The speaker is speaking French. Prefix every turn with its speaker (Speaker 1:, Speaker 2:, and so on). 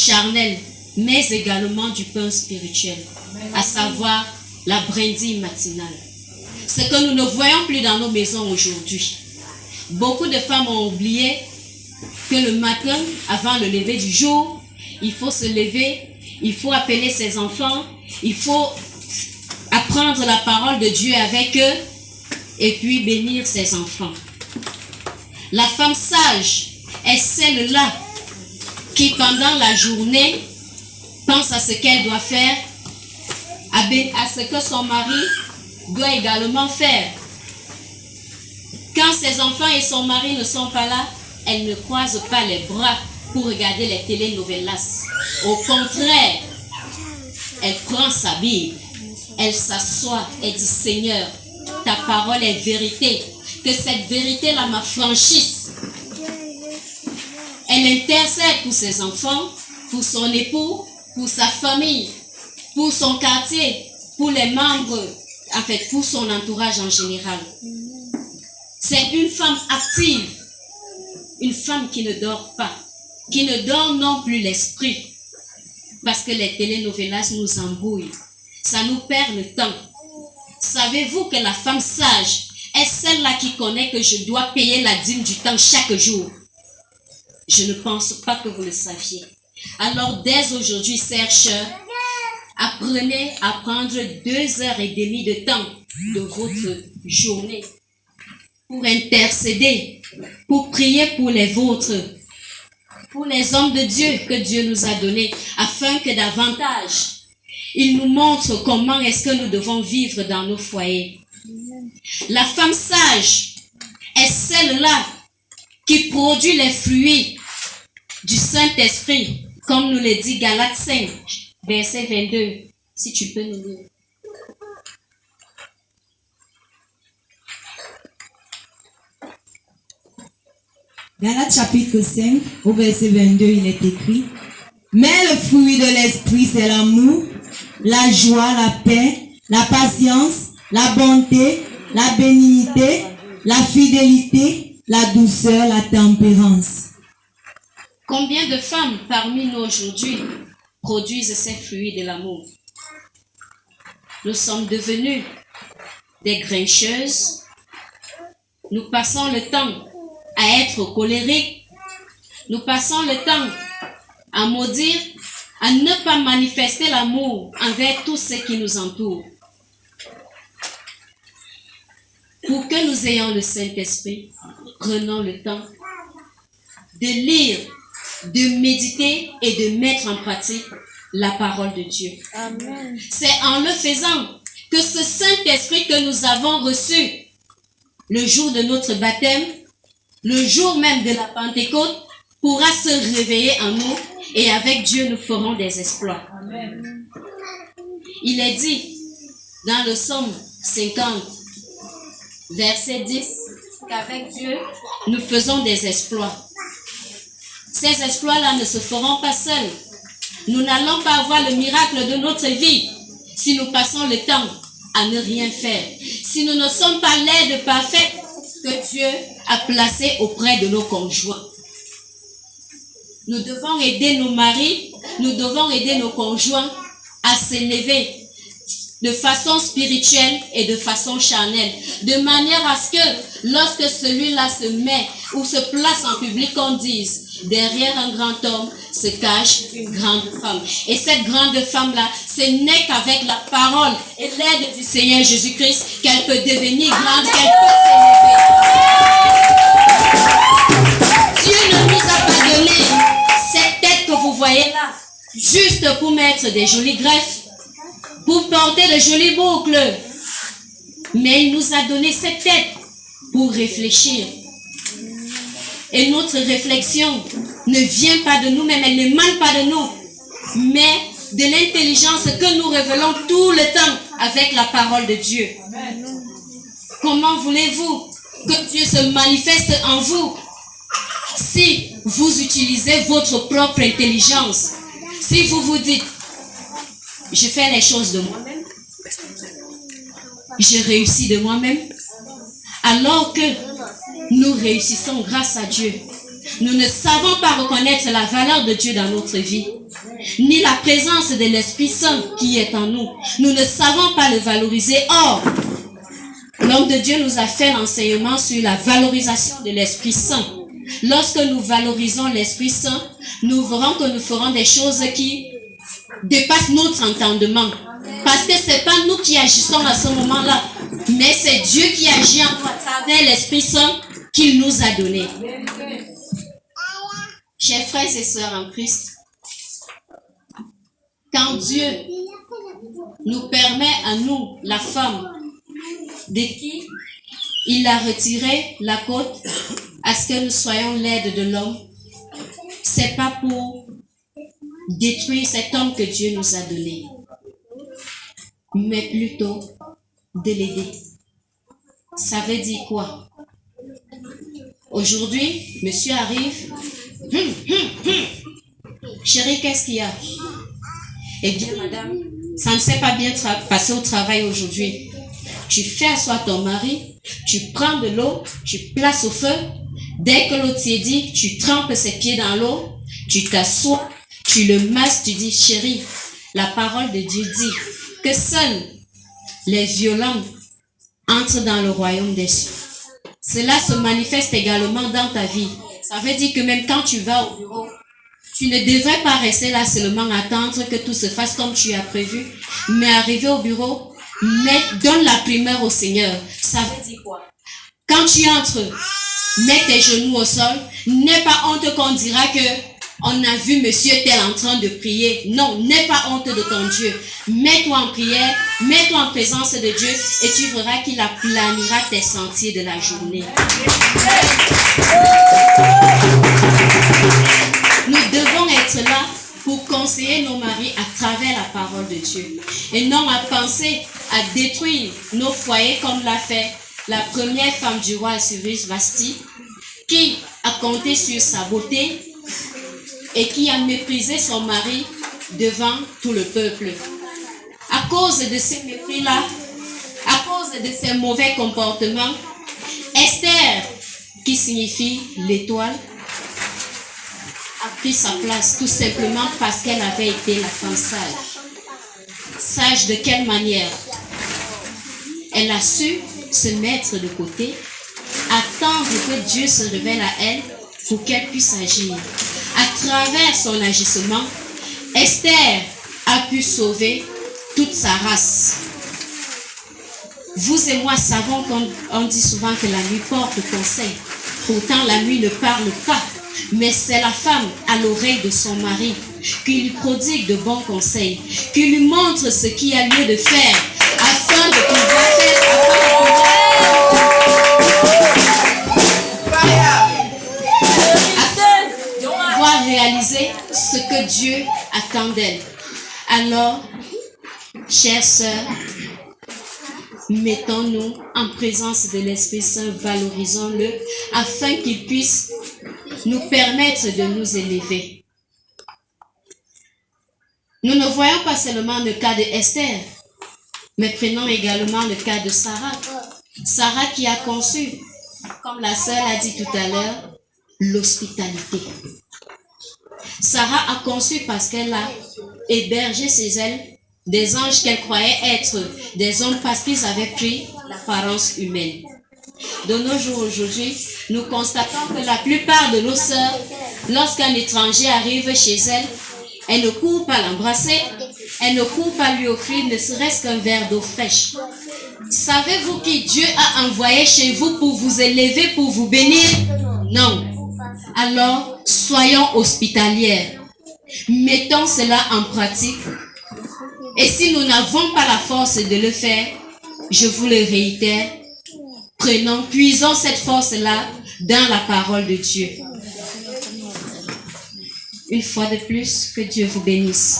Speaker 1: charnel, mais également du pain spirituel, à savoir la brindille matinale. Ce que nous ne voyons plus dans nos maisons aujourd'hui. Beaucoup de femmes ont oublié que le matin, avant le lever du jour, il faut se lever, il faut appeler ses enfants, il faut apprendre la parole de Dieu avec eux et puis bénir ses enfants. La femme sage est celle-là qui, pendant la journée, pense à ce qu'elle doit faire, à ce que son mari doit également faire. Quand ses enfants et son mari ne sont pas là, elle ne croise pas les bras pour regarder les telenovelas. Au contraire, elle prend sa Bible, elle s'assoit, elle dit: Seigneur, ta parole est vérité, que cette vérité-là m'affranchisse. Elle intercède pour ses enfants, pour son époux, pour sa famille, pour son quartier, pour les membres, en fait, pour son entourage en général. C'est une femme active, une femme qui ne dort pas, qui ne dort non plus l'esprit, parce que les telenovelas nous embrouillent, ça nous perd le temps. Savez-vous que la femme sage est celle-là qui connaît que je dois payer la dîme du temps chaque jour? Je ne pense pas que vous le saviez. Alors, dès aujourd'hui, chercheurs, apprenez à prendre 2h30 de temps de votre journée pour intercéder, pour prier pour les vôtres, pour les hommes de Dieu que Dieu nous a donnés, afin que davantage, il nous montre comment est-ce que nous devons vivre dans nos foyers. La femme sage est celle-là qui produit les fruits du Saint-Esprit, comme nous le dit Galates 5, verset 22. Si tu peux nous lire.
Speaker 2: Galates chapitre 5, au verset 22, il est écrit: mais le fruit de l'esprit, c'est l'amour, la joie, la paix, la patience, la bonté, la bénignité, la fidélité, la douceur, la tempérance.
Speaker 1: Combien de femmes parmi nous aujourd'hui produisent ces fruits de l'amour? Nous sommes devenus des grincheuses. Nous passons le temps à être colériques. Nous passons le temps à maudire, à ne pas manifester l'amour envers tous ceux qui nous entourent. Pour que nous ayons le Saint-Esprit, prenons le temps de lire, de méditer et de mettre en pratique la parole de Dieu.
Speaker 3: Amen.
Speaker 1: C'est en le faisant que ce Saint-Esprit que nous avons reçu le jour de notre baptême, le jour même de la Pentecôte, pourra se réveiller en nous et avec Dieu nous ferons des exploits.
Speaker 3: Amen.
Speaker 1: Il est dit dans le psaume 50, verset 10, qu'avec Dieu nous faisons des exploits. Ces exploits-là ne se feront pas seuls. Nous n'allons pas avoir le miracle de notre vie si nous passons le temps à ne rien faire. Si nous ne sommes pas l'aide parfaite que Dieu a placée auprès de nos conjoints. Nous devons aider nos maris, nous devons aider nos conjoints à s'élever de façon spirituelle et de façon charnelle, de manière à ce que lorsque celui-là se met ou se place en public, on dise: derrière un grand homme se cache une grande femme. Et cette grande femme-là, ce n'est qu'avec la parole et l'aide du Seigneur Jésus-Christ qu'elle peut devenir grande, qu'elle peut s'élever. Dieu ne nous a pas donné cette tête que vous voyez là, juste pour mettre des jolies greffes, pour porter de jolies boucles. Mais il nous a donné cette tête pour réfléchir. Et notre réflexion ne vient pas de nous-mêmes, elle ne pas de nous, mais de l'intelligence que nous révélons tout le temps avec la parole de Dieu. Comment voulez-vous que Dieu se manifeste en vous si vous utilisez votre propre intelligence? Si vous vous dites: je fais les choses de moi-même, je réussis de moi-même, alors que nous réussissons grâce à Dieu. Nous ne savons pas reconnaître la valeur de Dieu dans notre vie. ni la présence de l'Esprit Saint qui est en nous. Nous ne savons pas le valoriser. Or, l'homme de Dieu nous a fait l'enseignement sur la valorisation de l'Esprit Saint. Lorsque nous valorisons l'Esprit Saint, nous verrons que nous ferons des choses qui dépassent notre entendement. Parce que ce n'est pas nous qui agissons à ce moment-là, mais c'est Dieu qui agit en nous à travers l'Esprit Saint qu'il nous a donné. Chers frères et sœurs en Christ, quand Dieu nous permet à nous, la femme, de qui il a retiré la côte à ce que nous soyons l'aide de l'homme, c'est pas pour détruire cet homme que Dieu nous a donné, mais plutôt de l'aider. Ça veut dire quoi? Aujourd'hui, monsieur arrive. Chérie, qu'est-ce qu'il y a? Eh bien, madame, ça ne s'est pas bien passé au travail aujourd'hui. Tu fais asseoir ton mari, tu prends de l'eau, tu places au feu. Dès que l'eau tiédit, tu trempes ses pieds dans l'eau, tu t'assois, tu le masses, tu dis, chérie, la parole de Dieu dit que seuls les violents entrent dans le royaume des cieux. Cela se manifeste également dans ta vie. Ça veut dire que même quand tu vas au bureau, tu ne devrais pas rester là seulement attendre que tout se fasse comme tu as prévu, mais arriver au bureau, donne la primeur au Seigneur. Ça veut dire quoi? Quand tu entres, mets tes genoux au sol. N'aie pas honte qu'on dira que on a vu monsieur tel en train de prier. Non, n'aie pas honte de ton Dieu. Mets-toi en prière, mets-toi en présence de Dieu et tu verras qu'il aplanira tes sentiers de la journée. Nous devons être là pour conseiller nos maris à travers la parole de Dieu et non à penser à détruire nos foyers comme l'a fait la première femme du roi Cyrus Vasti, qui a compté sur sa beauté et qui a méprisé son mari devant tout le peuple. À cause de ces mépris-là, à cause de ces mauvais comportements, Esther, qui signifie l'étoile, a pris sa place tout simplement parce qu'elle avait été la femme sage. Sage de quelle manière? Elle a su se mettre de côté, attendre que Dieu se révèle à elle pour qu'elle puisse agir. À travers son agissement, Esther a pu sauver toute sa race. Vous et moi savons qu'on dit souvent que la nuit porte conseil. Pourtant, la nuit ne parle pas. Mais c'est la femme à l'oreille de son mari qui lui prodigue de bons conseils, qui lui montre ce qu'il y a lieu de faire afin de pouvoir réaliser ce que Dieu attend d'elle. Alors, chères sœurs, mettons-nous en présence de l'Esprit Saint, valorisons-le afin qu'il puisse nous permettre de nous élever. Nous ne voyons pas seulement le cas de Esther, mais prenons également le cas de Sarah. Sarah qui a conçu, comme la sœur l'a dit tout à l'heure, l'hospitalité. Sarah a conçu parce qu'elle a hébergé chez elle des anges qu'elle croyait être des hommes parce qu'ils avaient pris l'apparence humaine. De nos jours aujourd'hui, nous constatons que la plupart de nos sœurs, lorsqu'un étranger arrive chez elles, elles ne courent pas l'embrasser, elles ne courent pas lui offrir ne serait-ce qu'un verre d'eau fraîche. Savez-vous qui Dieu a envoyé chez vous pour vous élever, pour vous bénir? Non. Alors, soyons hospitalières. Mettons cela en pratique. Et si nous n'avons pas la force de le faire, je vous le réitère, puisons cette force-là dans la parole de Dieu. Une fois de plus, que Dieu vous bénisse.